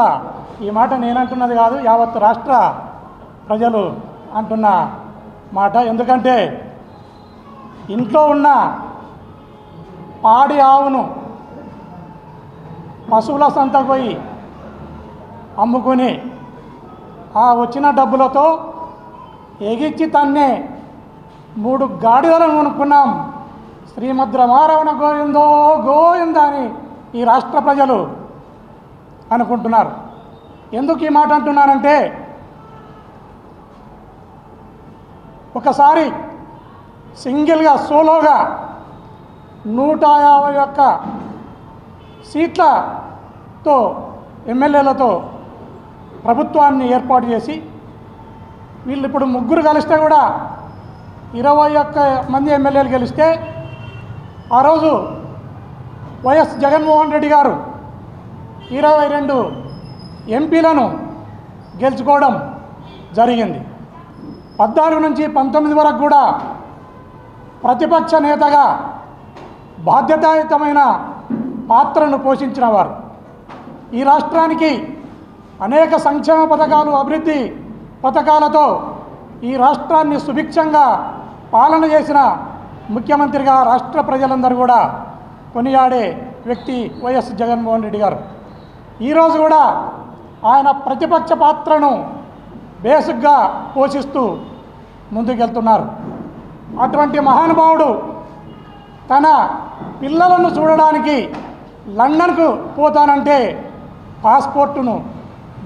ఈ మాట నేనంటున్నది కాదు, యావత్ రాష్ట్ర ప్రజలు అంటున్న మాట. ఎందుకంటే ఇంట్లో ఉన్న పాడి ఆవును పశువుల సంతకు పోయి అమ్ముకొని ఆ వచ్చిన డబ్బులతో ఎగిచ్చి తన్నే 3 గాడిదలను కొనుక్కున్నాం. శ్రీమద్ రమారమణ గోవిందో గోవింద అని ఈ రాష్ట్ర ప్రజలు అనుకుంటున్నారు. ఎందుకు ఈ మాట అంటున్నానంటే, ఒకసారి సింగిల్గా సోలోగా 151 సీట్లతో ఎమ్మెల్యేలతో ప్రభుత్వాన్ని ఏర్పాటు చేసి, వీళ్ళు ఇప్పుడు 3 కలిస్తే కూడా 21 మంది ఎమ్మెల్యేలు గెలిస్తే, ఆ రోజు వైఎస్ జగన్మోహన్ రెడ్డి గారు 22 ఎంపీలను గెలుచుకోవడం జరిగింది. 14 నుంచి 19 వరకు కూడా ప్రతిపక్ష నేతగా బాధ్యతాయుతమైన పాత్రను పోషించిన వారు. ఈ రాష్ట్రానికి అనేక సంక్షేమ పథకాలు, అభివృద్ధి పథకాలతో ఈ రాష్ట్రాన్ని సుభిక్షంగా పాలన చేసిన ముఖ్యమంత్రిగా రాష్ట్ర ప్రజలందరూ కూడా కొనియాడే వ్యక్తి వైఎస్ జగన్మోహన్ రెడ్డి గారు. ఈరోజు కూడా ఆయన ప్రతిపక్ష పాత్రను బేసిక్గా పోషిస్తూ ముందుకెళ్తున్నారు. అటువంటి మహానుభావుడు తన పిల్లలను చూడడానికి లండన్కు పోతానంటే పాస్పోర్టును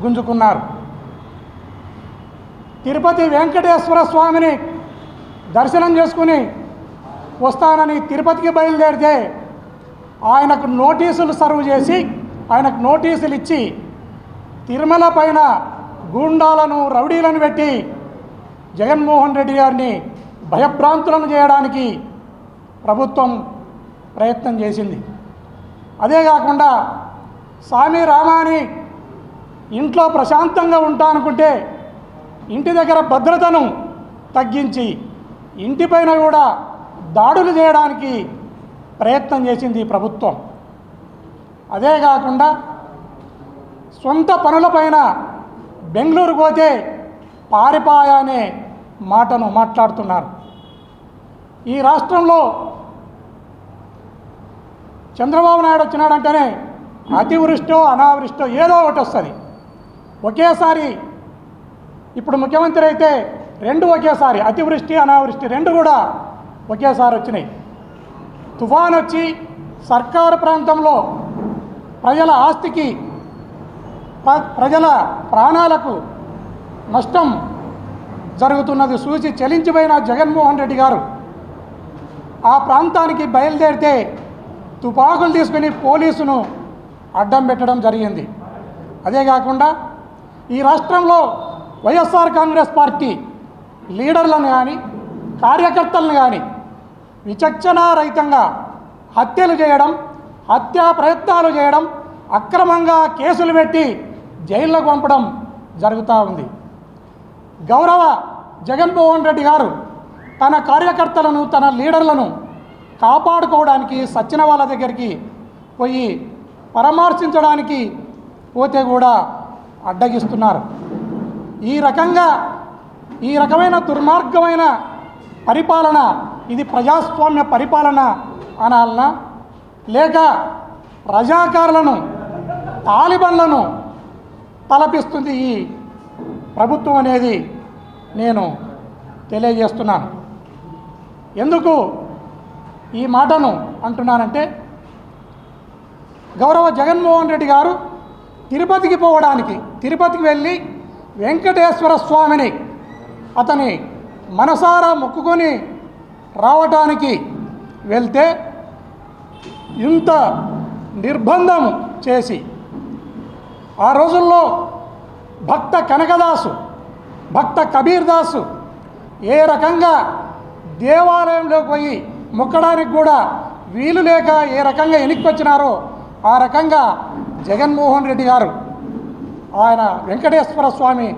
గుంజుకున్నారు. తిరుపతి వెంకటేశ్వర స్వామిని దర్శనం చేసుకుని వస్తానని తిరుపతికి బయలుదేరితే ఆయనకు నోటీసులు సర్వ్ చేసి, ఆయనకు నోటీసులు ఇచ్చి తిరుమల పైన గూండాలను, రౌడీలను పెట్టి జగన్మోహన్ రెడ్డి గారిని భయభ్రాంతులను చేయడానికి ప్రభుత్వం ప్రయత్నం చేసింది. అదే కాకుండా స్వామి రామాని ఇంట్లో ప్రశాంతంగా ఉంటా అనుకుంటే ఇంటి దగ్గర భద్రతను తగ్గించి ఇంటిపైన కూడా దాడులు చేయడానికి ప్రయత్నం చేసింది ప్రభుత్వం. అదే కాకుండా సొంత పనులపైన బెంగళూరు పోతే పారిపాయ అనే మాటను మాట్లాడుతున్నారు. ఈ రాష్ట్రంలో చంద్రబాబు నాయుడు వచ్చినాడంటేనే అతివృష్టో అనావృష్టో ఏదో ఒకటి వస్తుంది. ఒకేసారి ఇప్పుడు ముఖ్యమంత్రి అయితే 2 ఒకేసారి, అతివృష్టి అనావృష్టి 2 కూడా ఒకేసారి వచ్చినాయి. తుఫాన్ వచ్చి సర్కారు ప్రాంతంలో ప్రజల ఆస్తికి, ప్రజల ప్రాణాలకు నష్టం జరుగుతున్నది చూసి చలించిపోయిన జగన్మోహన్ రెడ్డి గారు ఆ ప్రాంతానికి బయలుదేరితే తుపాకులు తీసుకుని పోలీసును అడ్డం పెట్టడం జరిగింది. అదే కాకుండా ఈ రాష్ట్రంలో వైఎస్ఆర్ కాంగ్రెస్ పార్టీ లీడర్లను కానీ, కార్యకర్తలను కానీ విచక్షణారహితంగా హత్యలు చేయడం, హత్యా ప్రయత్నాలు చేయడం, అక్రమంగా కేసులు పెట్టి జైల్లోకి పంపడం జరుగుతూ ఉంది. గౌరవ జగన్మోహన్ రెడ్డి గారు తన కార్యకర్తలను, తన లీడర్లను కాపాడుకోవడానికి సచ్చిన వాళ్ళ దగ్గరికి పోయి పరామర్శించడానికి పోతే కూడా అడ్డగిస్తున్నారు. ఈ రకమైన దుర్మార్గమైన పరిపాలన, ఇది ప్రజాస్వామ్య పరిపాలన అనాలనా, లేక రజాకారులను, తాలిబన్లను తలపిస్తుంది ఈ ప్రభుత్వం అనేది నేను తెలియజేస్తున్నాను. ఎందుకు ఈ మాటను అంటున్నానంటే, గౌరవ జగన్మోహన్ రెడ్డి గారు తిరుపతికి వెళ్ళి వెంకటేశ్వర స్వామిని అతని మనసారా మొక్కుకొని రావటానికి వెళ్తే ఇంత నిర్బంధం చేసి, ఆ రోజుల్లో భక్త కనకదాసు, భక్త కబీర్ దాసు ఏ రకంగా దేవాలయంలోకి పోయి మొక్కడానికి కూడా వీలు లేక ఏ రకంగా ఎనిక్కొచ్చినారో ఆ రకంగా జగన్మోహన్ రెడ్డి గారు ఆయన వెంకటేశ్వర స్వామి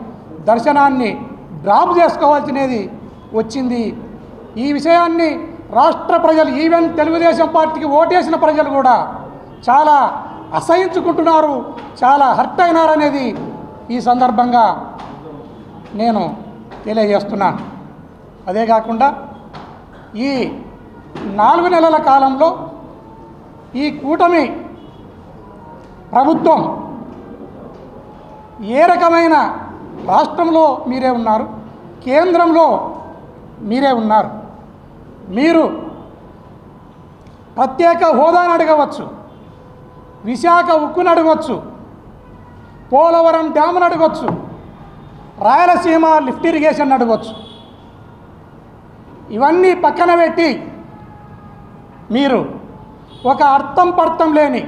దర్శనాన్ని డ్రాప్ చేసుకోవాల్సినది వచ్చింది. ఈ విషయాన్ని రాష్ట్ర ప్రజలు, ఈవెన్ తెలుగుదేశం పార్టీకి ఓటేసిన ప్రజలు కూడా చాలా అసహించుకుంటున్నారు, చాలా హర్ట్ అయినారనేది ఈ సందర్భంగా నేను తెలియజేస్తున్నాను. అదే కాకుండా ఈ 4 నెలల కాలంలో ఈ కూటమి ప్రభుత్వం ఏ రకమైన రాష్ట్రంలో మీరే ఉన్నారు, కేంద్రంలో మీరే ఉన్నారు. మీరు ప్రత్యేక హోదాను అడగవచ్చు, విశాఖ ఉక్కును అడగవచ్చు, పోలవరం డ్యామును అడగవచ్చు, రాయలసీమ లిఫ్ట్ ఇరిగేషన్ అడగవచ్చు. ఇవన్నీ పక్కన పెట్టి మీరు ఒక అర్థం పర్థం లేని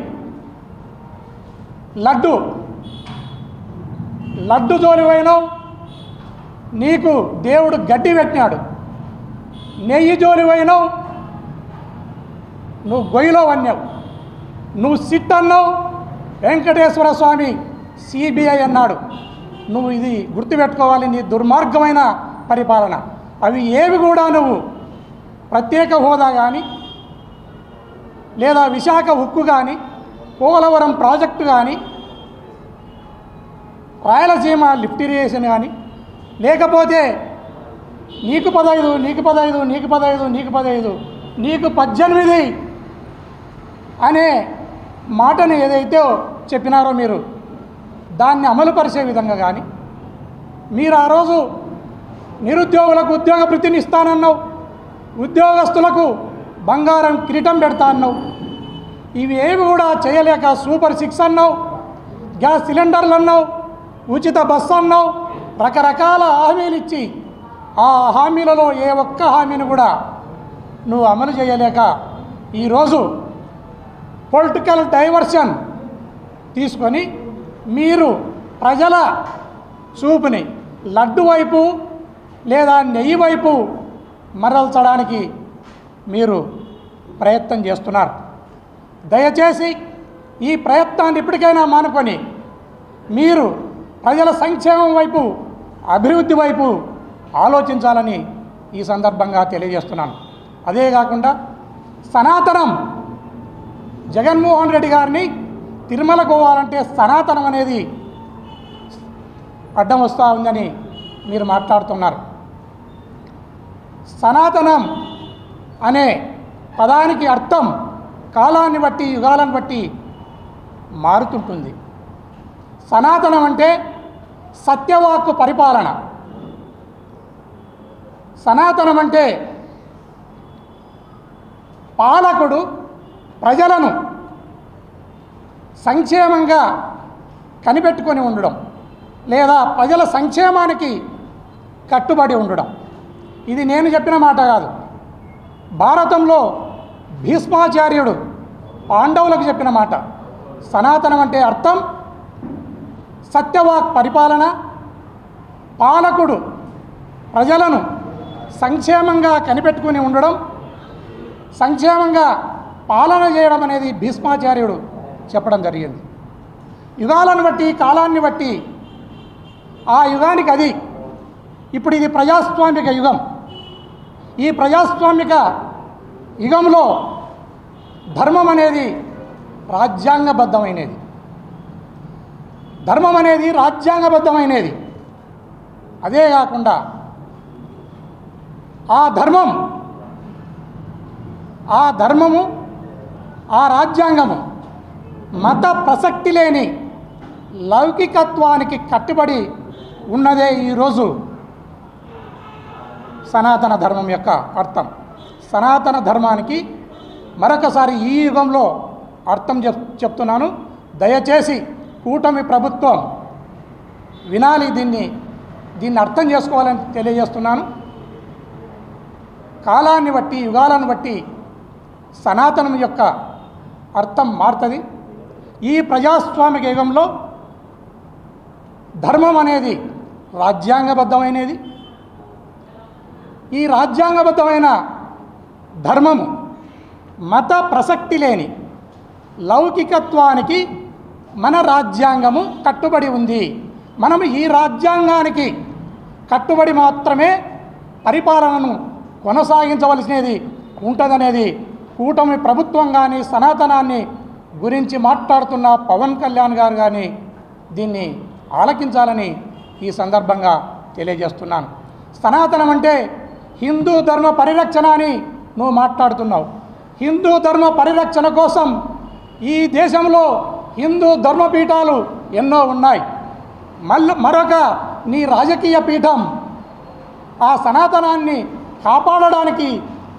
లడ్డు జోలివైనావు, నీకు దేవుడు గడ్డి పెట్టినాడు. నెయ్యి జోలివైనావు, నువ్వు గొయ్యిలో అన్నావు. నువ్వు సిట్ అన్నావు, వెంకటేశ్వర స్వామి సిబిఐ అన్నాడు. నువ్వు ఇది గుర్తుపెట్టుకోవాలి, నీ దుర్మార్గమైన పరిపాలన. అవి ఏవి కూడా నువ్వు ప్రత్యేక హోదా కానీ, లేదా విశాఖ ఉక్కు కానీ, పోలవరం ప్రాజెక్టు కానీ, రాయలసీమ లిఫ్ట్ ఇరిగేషన్ కానీ, లేకపోతే నీకు 15 నీకు 15 నీకు 15 నీకు 15 నీకు 18 అనే మాటను ఏదైతే చెప్పినారో మీరు దాన్ని అమలుపరిచే విధంగా కానీ, మీరు ఆ రోజు నిరుద్యోగులకు ఉద్యోగ వృత్తిని ఇస్తానన్నావు, ఉద్యోగస్తులకు బంగారం కిరీటం పెడతా అన్నావు. ఇవి ఏవి కూడా చేయలేక సూపర్ 6 అన్నావు, గ్యాస్ సిలిండర్లు అన్నావు, ఉచిత బస్సు అన్నావు, రకరకాల హామీలు ఇచ్చి ఆ హామీలలో ఏ ఒక్క హామీని కూడా నువ్వు అమలు చేయలేక ఈరోజు పొలిటికల్ డైవర్షన్ తీసుకొని మీరు ప్రజల చూపుని లడ్డు వైపు లేదా నెయ్యి వైపు మరల్చడానికి మీరు ప్రయత్నం చేస్తున్నారు. దయచేసి ఈ ప్రయత్నాన్ని ఇప్పటికైనా మానుకొని మీరు ప్రజల సంక్షేమం వైపు, అభివృద్ధి వైపు ఆలోచించాలని ఈ సందర్భంగా తెలియజేస్తున్నాను. అదే కాకుండా సనాతనం జగన్మోహన్ రెడ్డి గారిని తిరుమలకు పోవాలంటే సనాతనం అనేది అడ్డం వస్తూ ఉందని మీరు మాట్లాడుతున్నారు. సనాతనం అనే పదానికి అర్థం కాలాన్ని బట్టి, యుగాలను బట్టి మారుతుంటుంది. సనాతనం అంటే సత్యవాక్కు పరిపాలన. సనాతనం అంటే పాలకుడు ప్రజలను సంక్షేమంగా కనిపెట్టుకొని ఉండడం, లేదా ప్రజల సంక్షేమానికి కట్టుబడి ఉండడం. ఇది నేను చెప్పిన మాట కాదు. భారతంలో భీష్మాచార్యుడు పాండవులకు చెప్పిన మాట. సనాతనం అంటే అర్థం సత్యవాక్ పరిపాలన, పాలకుడు ప్రజలను సంక్షేమంగా కనిపెట్టుకుని ఉండడం, సంక్షేమంగా పాలన చేయడం అనేది భీష్మాచార్యుడు చెప్పడం జరిగింది. యుగాలను బట్టి, కాలాన్ని బట్టి ఆ యుగానికి అది. ఇప్పుడు ఇది ప్రజాస్వామిక యుగం. ఈ ప్రజాస్వామిక యుగంలో ధర్మం అనేది రాజ్యాంగబద్ధమైనది. ధర్మం అనేది రాజ్యాంగబద్ధమైనది. అదే కాకుండా ఆ ధర్మము, ఆ రాజ్యాంగము మత ప్రసక్తి లేని లౌకికత్వానికి కట్టుబడి ఉన్నదే ఈరోజు సనాతన ధర్మం యొక్క అర్థం. సనాతన ధర్మానికి మరొకసారి ఈ యుగంలో అర్థం చెప్తున్నాను. దయచేసి కూటమి ప్రభుత్వం వినాలి, దీన్ని అర్థం చేసుకోవాలని తెలియజేస్తున్నాను. కాలాన్ని బట్టి, యుగాలను బట్టి సనాతనం యొక్క అర్థం మారుతుంది. ఈ ప్రజాస్వామిక యుగంలో ధర్మం అనేది రాజ్యాంగబద్ధమైనది. ఈ రాజ్యాంగబద్ధమైన ధర్మము మత ప్రసక్తి లేని లౌకికత్వానికి మన రాజ్యాంగము కట్టుబడి ఉంది. మనం ఈ రాజ్యాంగానికి కట్టుబడి మాత్రమే పరిపాలనను కొనసాగించవలసినది ఉంటుందనేది కూటమి ప్రభుత్వం కానీ, సనాతనాన్ని గురించి మాట్లాడుతున్న పవన్ కళ్యాణ్ గారు కానీ దీన్ని ఆలకించాలని ఈ సందర్భంగా తెలియజేస్తున్నాను. సనాతనం అంటే హిందూ ధర్మ పరిరక్షణ అని నువ్వు మాట్లాడుతున్నావు. హిందూ ధర్మ పరిరక్షణ కోసం ఈ దేశంలో హిందూ ధర్మపీఠాలు ఎన్నో ఉన్నాయి. మరొక నీ రాజకీయ పీఠం ఆ సనాతనాన్ని కాపాడడానికి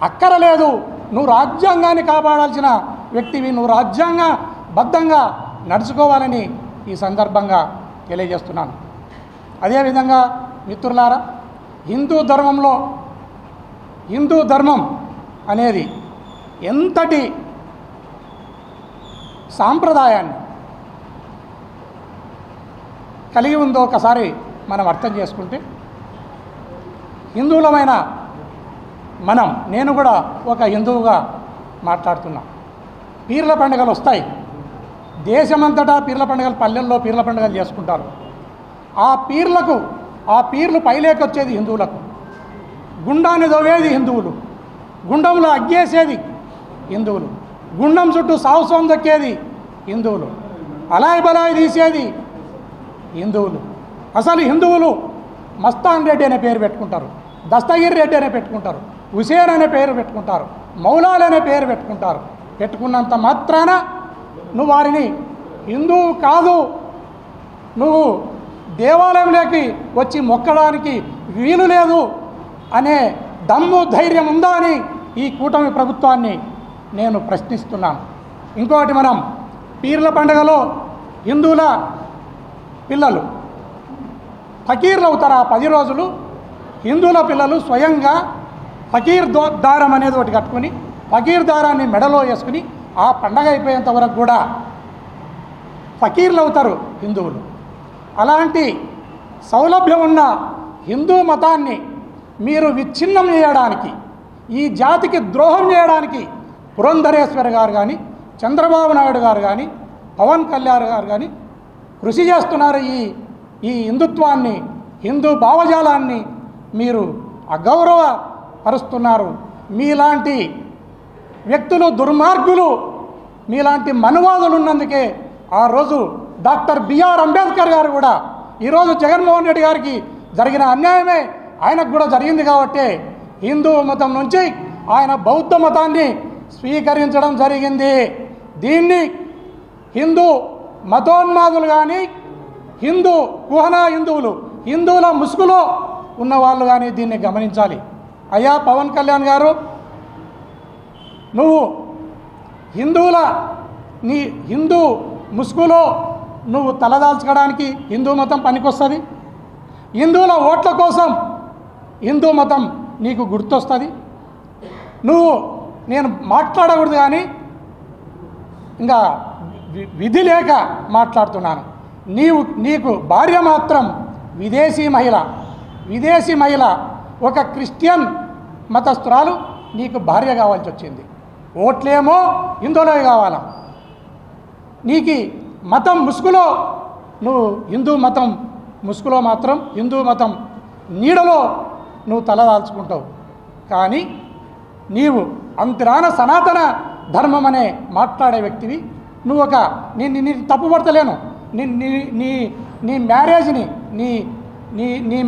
అక్కరలేదు. నువ్వు రాజ్యాంగాన్ని కాపాడాల్సిన వ్యక్తివి. నువ్వు రాజ్యాంగబద్ధంగా నడుచుకోవాలని ఈ సందర్భంగా తెలియజేస్తున్నాను. అదేవిధంగా మిత్రులారా, హిందూ ధర్మం అనేది ఎంతటి సాంప్రదాయాన్ని కలిగి ఉందో ఒకసారి మనం అర్థం చేసుకుంటే, హిందువులమైన నేను కూడా ఒక హిందువుగా మాట్లాడుతున్నా. పీర్ల పండుగలు వస్తాయి. దేశమంతటా పీర్ల పండుగలు, పల్లెల్లో పీర్ల పండుగలు చేసుకుంటారు. ఆ పీర్లు పైలేకొచ్చేది హిందువులకు. గుండాన్ని దవ్వేది హిందువులు. గుండంలో అగ్గేసేది హిందువులు. గుండం చుట్టూ సాహసం దక్కేది హిందువులు. అలాయ్ బలాయి తీసేది హిందువులు. అసలు హిందువులు మస్తాన్ రెడ్డి అనే పేరు పెట్టుకుంటారు, దస్తగిరి రెడ్డి అనే పెట్టుకుంటారు, హుసేన్ అనే పేరు పెట్టుకుంటారు, మౌలాలి అనే పేరు పెట్టుకుంటారు. పెట్టుకున్నంత మాత్రాన నువ్వు వారిని హిందువు కాదు, నువ్వు దేవాలయంలోకి వచ్చి మొక్కడానికి వీలు లేదు అనే దమ్ము ధైర్యం ఉందా అని ఈ కూటమి ప్రభుత్వాన్ని నేను ప్రశ్నిస్తున్నాను. ఇంకోటి, మనం పీర్ల పండుగలో హిందువుల పిల్లలు ఫకీర్లు అవుతారు. ఆ 10 రోజులు హిందువుల పిల్లలు స్వయంగా ఫకీర్ దారం అనేది ఒకటి కట్టుకుని ఫకీర్ దారాన్ని మెడలో వేసుకుని ఆ పండగ అయిపోయేంత వరకు కూడా ఫకీర్లు అవుతారు హిందువులు. అలాంటి సౌలభ్యం ఉన్న హిందూ మతాన్ని మీరు విచ్ఛిన్నం చేయడానికి, ఈ జాతికి ద్రోహం చేయడానికి పురంధరేశ్వర్ గారు కానీ, చంద్రబాబు నాయుడు గారు కానీ, పవన్ కళ్యాణ్ గారు కానీ కృషి చేస్తున్నారు. ఈ హిందుత్వాన్ని, హిందూ భావజాలాన్ని మీరు అగౌరవపరుస్తున్నారు. మీలాంటి వ్యక్తులు, దుర్మార్గులు, మీలాంటి మనువాదులు ఉన్నందుకే ఆ రోజు డాక్టర్ బిఆర్ అంబేద్కర్ గారు కూడా, ఈరోజు జగన్మోహన్ రెడ్డి గారికి జరిగిన అన్యాయమే ఆయనకు కూడా జరిగింది. కాబట్టి హిందూ మతం నుంచి ఆయన బౌద్ధ మతాన్ని స్వీకరించడం జరిగింది. దీన్ని హిందూ మతోన్మాదులు కానీ, కుహనా హిందువుల ముసుగులో ఉన్నవాళ్ళు కానీ దీన్ని గమనించాలి. అయ్యా పవన్ కళ్యాణ్ గారు, నువ్వు హిందూ ముసుగులో నువ్వు తలదాల్చుకోవడానికి హిందూ మతం పనికొస్తుంది. హిందువుల ఓట్ల కోసం హిందూ మతం నీకు గుర్తొస్తుంది. నేను మాట్లాడకూడదు కానీ ఇంకా విధి లేక మాట్లాడుతున్నాను. నీకు భార్య మాత్రం విదేశీ మహిళ, ఒక క్రిస్టియన్ మతస్థురాలు నీకు భార్య కావాల్సి వచ్చింది. ఓట్లేమో హిందువులే కావాలా. నీకు మతం ముసుగులో నువ్వు హిందూ మతం ముసుగులో మాత్రం హిందూ మతం నీడలో నువ్వు తలదాల్చుకుంటావు. కానీ నీవు అంతరాన సనాతన ధర్మం అనే మాట్లాడే వ్యక్తివి. నువ్వు నీ తప్పుపడతలేను. నీ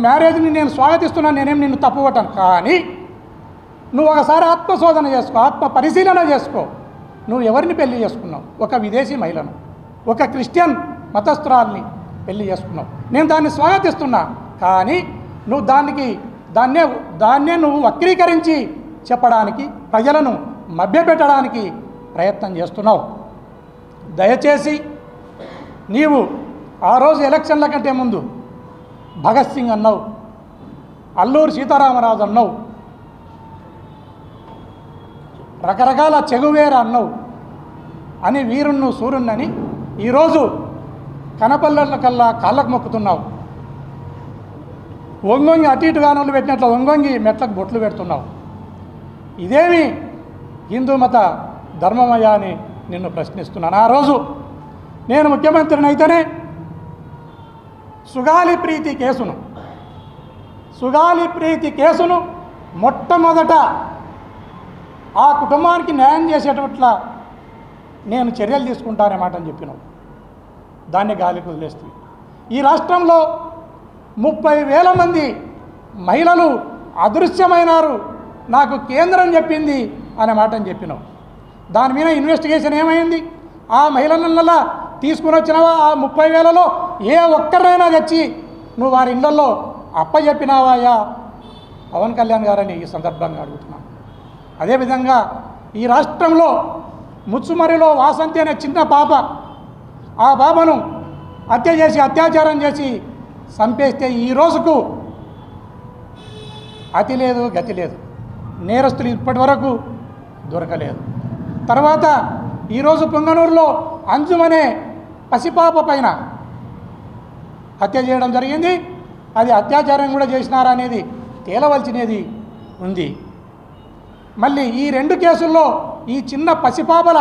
మ్యారేజ్ని నేను స్వాగతిస్తున్నాను. నేనేం నిన్ను తప్పుపట్టాను. కానీ నువ్వు ఒకసారి ఆత్మశోధన చేసుకో, ఆత్మ పరిశీలన చేసుకో. నువ్వు ఎవరిని పెళ్లి చేసుకున్నావు? ఒక విదేశీ మహిళను, ఒక క్రిస్టియన్ మతస్థురాల్ని పెళ్లి చేసుకున్నావు. నేను దాన్ని స్వాగతిస్తున్నా. కానీ నువ్వు దాన్నే నువ్వు వక్రీకరించి చెప్పడానికి, ప్రజలను మభ్యపెట్టడానికి ప్రయత్నం చేస్తున్నావు. దయచేసి నీవు ఆ రోజు ఎలక్షన్ల కంటే ముందు భగత్ సింగ్ అన్నావు, అల్లూరి సీతారామరాజు అన్నావు, రకరకాల చెగువేర అన్నావు అని వీరుణ్ణు సూర్యుణ్ణని ఈరోజు కనపల్లెల కల్లా కాళ్ళకు మొక్కుతున్నావు. వంగొంగి అటు ఇటు గానులు పెట్టినట్లు వంగొంగి మెట్లకు బొట్లు పెడుతున్నావు. ఇదేమి హిందూ మత ధర్మమయ్యా అని నిన్ను ప్రశ్నిస్తున్నాను. ఆ రోజు నేను ముఖ్యమంత్రిని అయితేనే సుగాలి ప్రీతి కేసును మొట్టమొదట ఆ కుటుంబానికి న్యాయం చేసేటట్ల నేను చర్యలు తీసుకుంటానే మాట అని చెప్పినావు. దాన్ని గాలికి వదిలేస్తుంది. ఈ రాష్ట్రంలో 30,000 మంది మహిళలు అదృశ్యమైనారు, నాకు కేంద్రం చెప్పింది అనే మాట అని చెప్పినావు. దాని మీద ఇన్వెస్టిగేషన్ ఏమైంది? ఆ మహిళలనల్లా తీసుకుని వచ్చినవా? ఆ 30,000లో ఏ ఒక్కరైనా తెచ్చి నువ్వు వారి ఇళ్లలో అప్పచెప్పినావాయా పవన్ కళ్యాణ్ గారని ఈ సందర్భంగా అడుగుతున్నాను. అదేవిధంగా ఈ రాష్ట్రంలో ముచ్చుమరిలో వాసంతి అనే చిన్న పాప, ఆ బాబను హత్య చేసి అత్యాచారం చేసి చంపేస్తే ఈ రోజుకు అతి లేదు గతి లేదు, నేరస్తులు ఇప్పటి వరకు దొరకలేదు. తర్వాత ఈరోజు పొంగనూరులో అంజుమనే పసిపాప పైన హత్య చేయడం జరిగింది. అది అత్యాచారం కూడా చేసినారా అనేది తేలవలసినది ఉంది. మళ్ళీ ఈ 2 కేసుల్లో, ఈ చిన్న పసిపాపల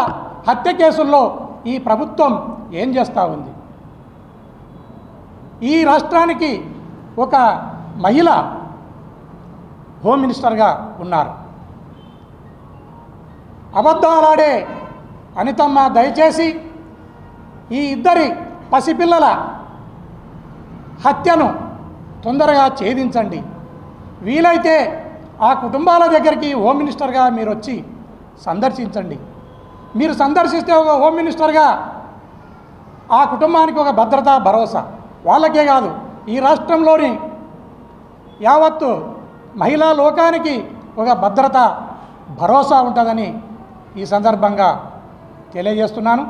హత్య కేసుల్లో ఈ ప్రభుత్వం ఏం చేస్తూ ఉంది? ఈ రాష్ట్రానికి ఒక మహిళ హోమ్ మినిస్టర్గా ఉన్నారు. అబద్ధాలాడే అనితమ్మ, దయచేసి ఈ 2 పసిపిల్లల హత్యను తొందరగా ఛేదించండి. వీలైతే ఆ కుటుంబాల దగ్గరికి హోమ్ మినిస్టర్గా మీరు వచ్చి సందర్శించండి. మీరు సందర్శిస్తే ఒక హోమ్ మినిస్టర్గా ఆ కుటుంబానికి ఒక భద్రత, భరోసా, వాళ్ళకే కాదు ఈ రాష్ట్రంలోని యావత్తు మహిళా లోకానికి ఒక భద్రత, భరోసా ఉంటుందని ఈ సందర్భంగా తెలియజేస్తున్నాను.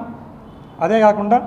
అదే కాకుండా